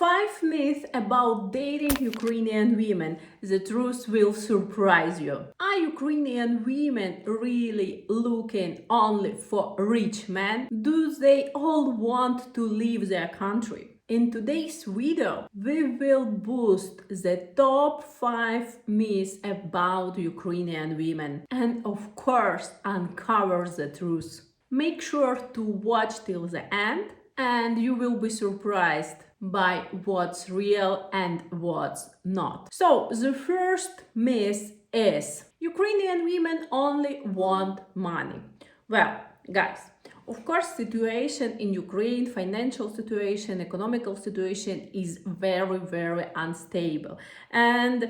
5 myths about dating Ukrainian women. The truth will surprise you. Are Ukrainian women really looking only for rich men? Do they all want to leave their country? In today's video, we will boost the top 5 myths about Ukrainian women and of course uncover the truth. Make sure to watch till the end and you will be surprised by what's real and what's not. So the first myth is Ukrainian women only want money. Well, guys, of course, situation in Ukraine, financial situation, economical situation is very, very unstable. And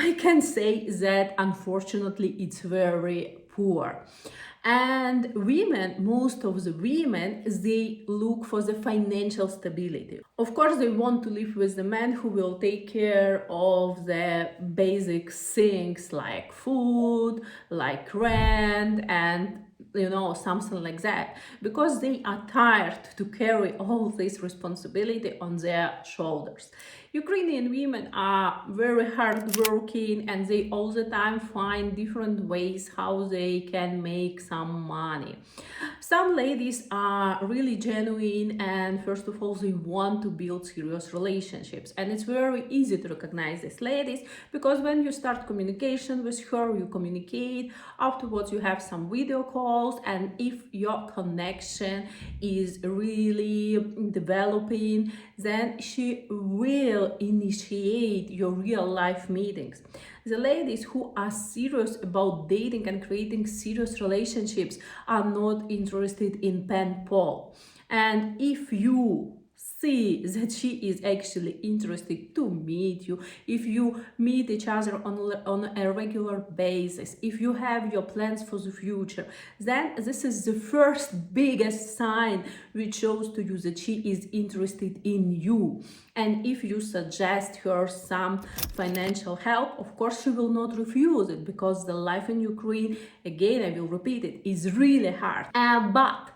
I can say that unfortunately it's very poor. And women, most of the women, they look for the financial stability. Of course, they want to live with the man who will take care of the basic things like food, like rent, and something like that, because they are tired to carry all this responsibility on their shoulders. Ukrainian women are very hardworking and they all the time find different ways how they can make some money. Some ladies are really genuine and first of all they want to build serious relationships, and it's very easy to recognize these ladies because when you start communication with her, you communicate, afterwards you have some video calls, and if your connection is really developing, then she will initiate your real life meetings. The ladies who are serious about dating and creating serious relationships are not interested in pen pal. And if you see that she is actually interested to meet you, if you meet each other on a regular basis, if you have your plans for the future, then this is the first biggest sign which shows to you that she is interested in you. And if you suggest her some financial help, of course she will not refuse it, because the life in Ukraine, again I will repeat it, is really hard. But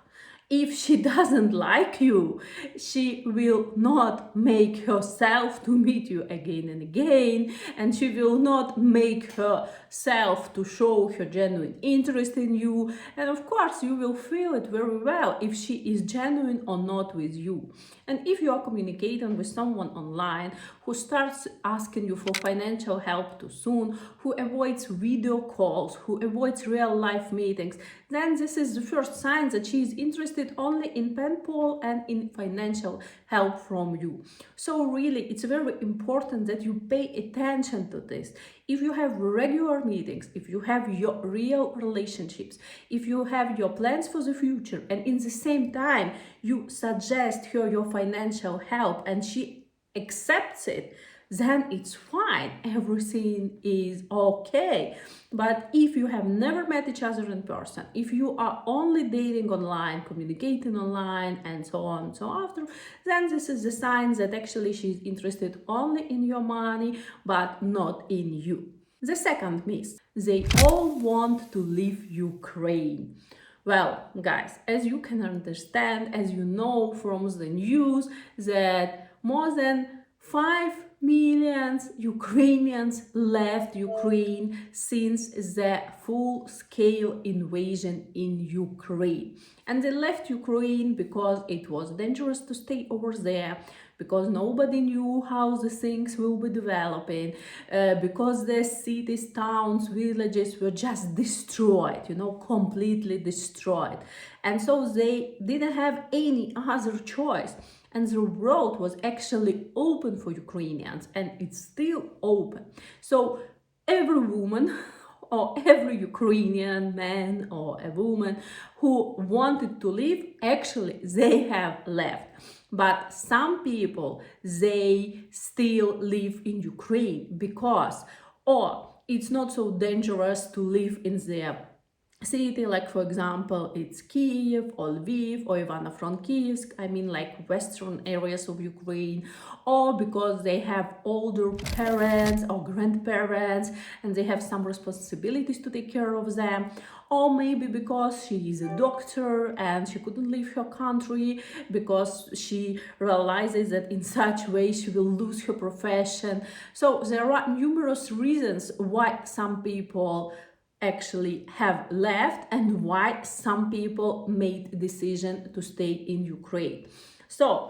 if she doesn't like you, she will not make herself to meet you again and again, and she will not make herself to show her genuine interest in you. And of course, you will feel it very well if she is genuine or not with you. And if you are communicating with someone online who starts asking you for financial help too soon, who avoids video calls, who avoids real life meetings, then this is the first sign that she is interested only in pen pal and in financial help from you. So really, it's very important that you pay attention to this. If you have regular meetings, if you have your real relationships, if you have your plans for the future, and in the same time you suggest her your financial help and she accepts it, then it's fine, everything is okay. But if you have never met each other in person, if you are only dating online, communicating online, and so on and so after, then this is the sign that actually she's interested only in your money, but not in you. The second myth, they all want to leave Ukraine. Well, guys, as you can understand, as you know from the news, that more than 5 million Ukrainians left Ukraine since the full-scale invasion in Ukraine. And they left Ukraine because it was dangerous to stay over there, because nobody knew how the things will be developing, because the cities, towns, villages were just destroyed, completely destroyed. And so they didn't have any other choice. And the road was actually open for Ukrainians, and it's still open. So every woman or every Ukrainian man or a woman who wanted to leave, actually they have left. But some people, they still live in Ukraine because, it's not so dangerous to live in their city, like for example it's Kiev or Lviv or Ivano-Frankivsk, I mean like western areas of Ukraine, or because they have older parents or grandparents and they have some responsibilities to take care of them, or maybe because she is a doctor and she couldn't leave her country because she realizes that in such way she will lose her profession. So there are numerous reasons why some people actually have left and why some people made the decision to stay in Ukraine. So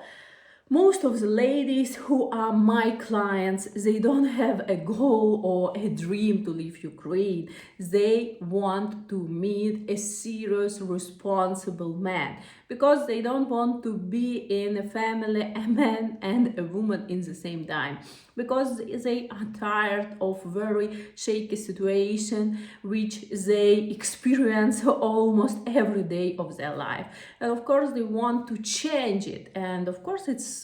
most of the ladies who are my clients, they don't have a goal or a dream to leave Ukraine. They want to meet a serious, responsible man because they don't want to be in a family, a man and a woman in the same time, because they are tired of very shaky situation which they experience almost every day of their life, and of course they want to change it. And of course it's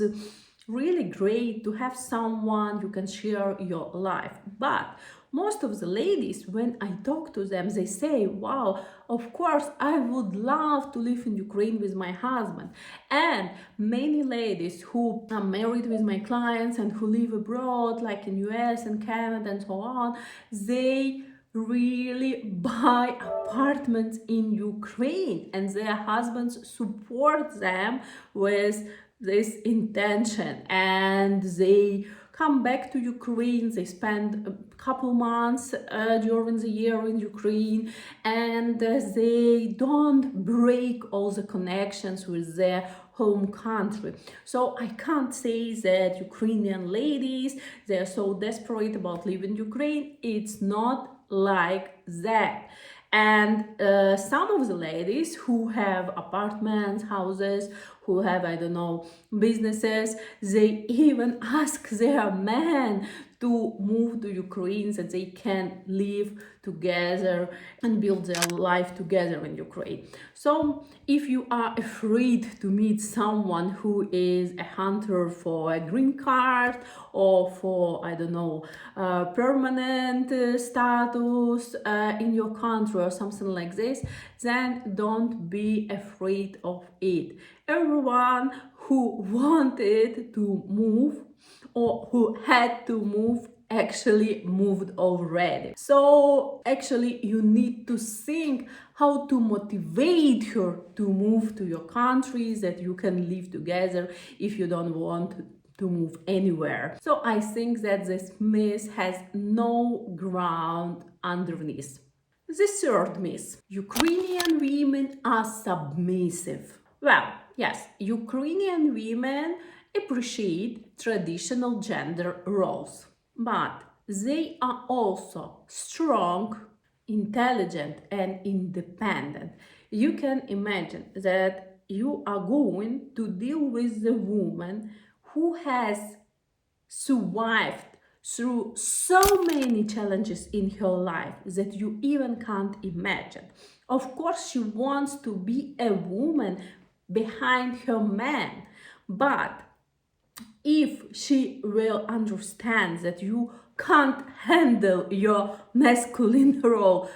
really great to have someone you can share your life, but most of the ladies, when I talk to them, they say, wow, of course I would love to live in Ukraine with my husband. And many ladies who are married with my clients and who live abroad, like in US and Canada and so on, they really buy apartments in Ukraine and their husbands support them with this intention, and they come back to Ukraine. They spend a couple months during the year in Ukraine, and they don't break all the connections with their home country. So I can't say that Ukrainian ladies, they're so desperate about leaving Ukraine. It's not like that. And some of the ladies who have apartments, houses, who have, I don't know, businesses, they even ask their men to move to Ukraine so that they can live together and build their life together in Ukraine. So if you are afraid to meet someone who is a hunter for a green card or for, I don't know, permanent status in your country or something like this, then don't be afraid of it. Everyone who wanted to move or who had to move actually moved already. So actually you need to think how to motivate her to move to your country, that you can live together if you don't want to move anywhere. So I think that this myth has no ground underneath. The third myth: Ukrainian women are submissive. Well, yes, Ukrainian women appreciate traditional gender roles, but they are also strong, intelligent, and independent. You can imagine that you are going to deal with the woman who has survived through so many challenges in her life that you even can't imagine. Of course, she wants to be a woman behind her man, but if she will understand that you can't handle your masculine role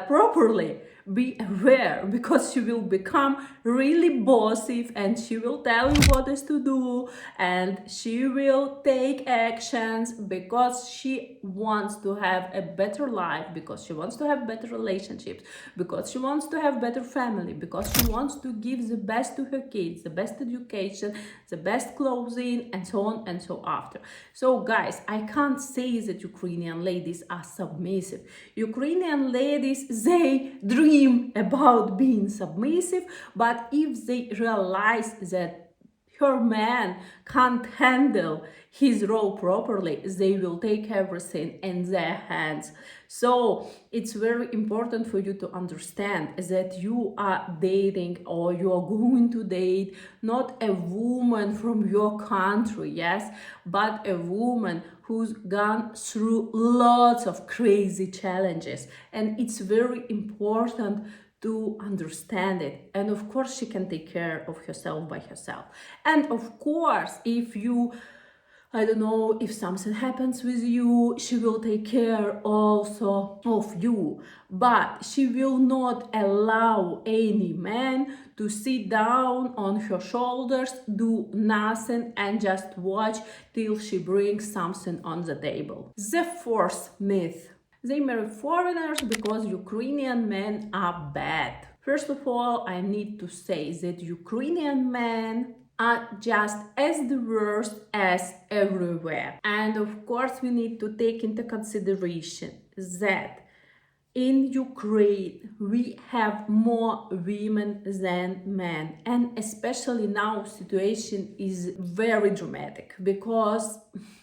properly, be aware, because she will become really bossy and she will tell you what is to do and she will take actions because she wants to have a better life, because she wants to have better relationships, because she wants to have better family, because she wants to give the best to her kids, the best education, the best clothing, and so on and so after. So guys, I can't say that Ukrainian ladies are submissive. Ukrainian ladies, they dream about being submissive, but if they realize that her man can't handle his role properly, they will take everything in their hands. So it's very important for you to understand that you are dating, or you are going to date, not a woman from your country, yes, but a woman who's gone through lots of crazy challenges. And it's very important to understand it. And of course she can take care of herself by herself. And of course, if you I don't know, if something happens with you, she will take care also of you. But she will not allow any man to sit down on her shoulders, do nothing, and just watch till she brings something on the table. The fourth myth. They marry foreigners because Ukrainian men are bad. First of all, I need to say that Ukrainian men are just as diverse as everywhere. And of course, we need to take into consideration that in Ukraine we have more women than men, and especially now situation is very dramatic because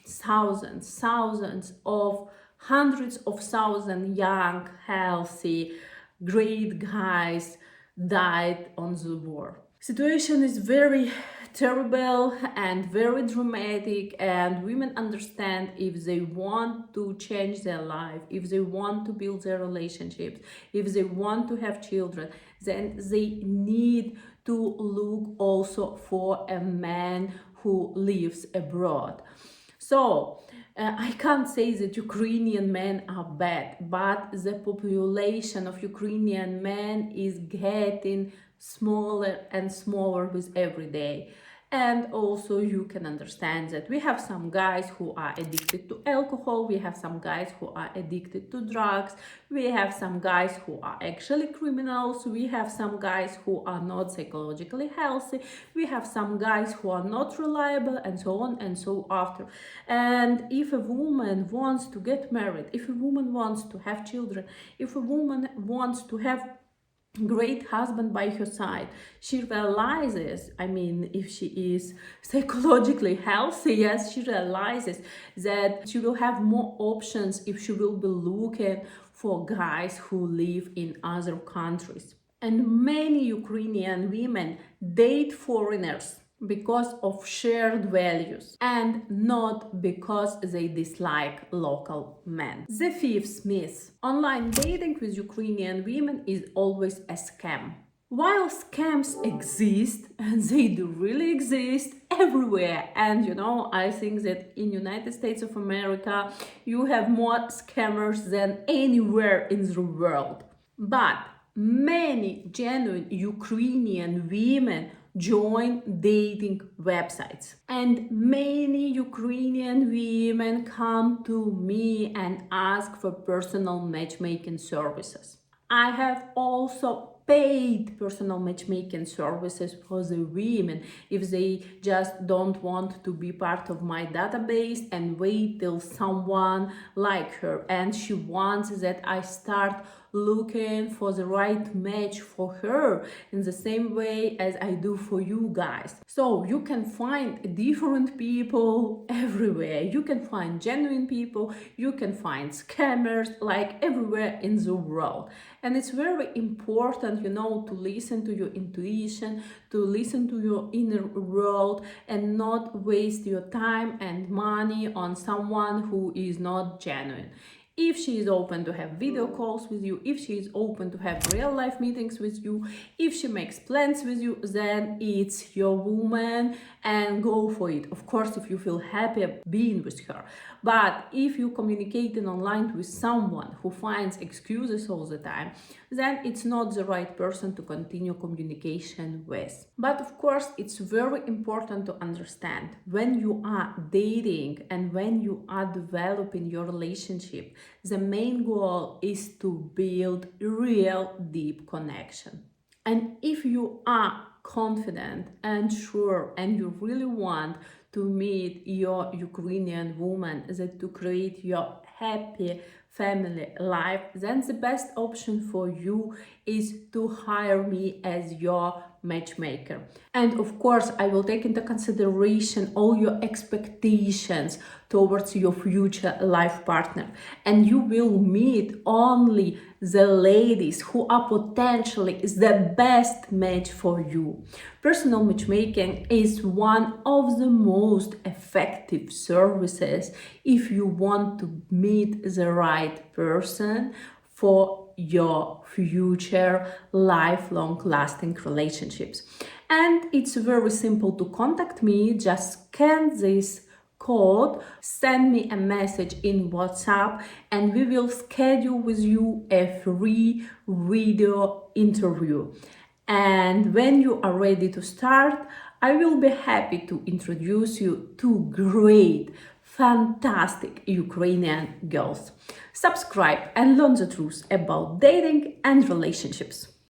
thousands of hundreds of thousands young, healthy, great guys died on the war. Situation is very terrible and very dramatic, and women understand if they want to change their life, if they want to build their relationships, if they want to have children, then they need to look also for a man who lives abroad. So I can't say that Ukrainian men are bad, but the population of Ukrainian men is getting smaller and smaller with every day. And also you can understand that we have some guys who are addicted to alcohol, we have some guys who are addicted to drugs, we have some guys who are actually criminals, we have some guys who are not psychologically healthy, we have some guys who are not reliable, and so on and so after. And if a woman wants to get married, if a woman wants to have children, if a woman wants to have great husband by her side, she realizes, I mean, if she is psychologically healthy, yes, she realizes that she will have more options if she will be looking for guys who live in other countries. And many Ukrainian women date foreigners because of shared values and not because they dislike local men. The fifth myth: online dating with Ukrainian women is always a scam. While scams exist, and they do really exist everywhere, and you know, I think that in United States of America you have more scammers than anywhere in the world, but many genuine Ukrainian women join dating websites, and many Ukrainian women come to me and ask for personal matchmaking services. I have also paid personal matchmaking services for the women if they just don't want to be part of my database and wait till someone like her and she wants that I start looking for the right match for her in the same way as I do for you guys. So you can find different people everywhere. You can find genuine people, you can find scammers, like everywhere in the world. And it's very important, you know, to listen to your intuition, to listen to your inner world, and not waste your time and money on someone who is not genuine. If she is open to have video calls with you, if she is open to have real life meetings with you, if she makes plans with you, then it's your woman and go for it. Of course, if you feel happy being with her. But if you communicating online with someone who finds excuses all the time, then it's not the right person to continue communication with. But of course, it's very important to understand when you are dating and when you are developing your relationship, the main goal is to build real deep connection. And if you are confident and sure and you really want to meet your Ukrainian woman, that to create your happy family life, then the best option for you is to hire me as your matchmaker. And of course, I will take into consideration all your expectations towards your future life partner, and you will meet only the ladies who are potentially the best match for you. Personal matchmaking is one of the most effective services if you want to meet the right person for your future lifelong lasting relationships. And it's very simple to contact me. Just scan this code, send me a message in WhatsApp and we will schedule with you a free video interview. And when you are ready to start, I will be happy to introduce you to great, fantastic Ukrainian girls. Subscribe and learn the truth about dating and relationships.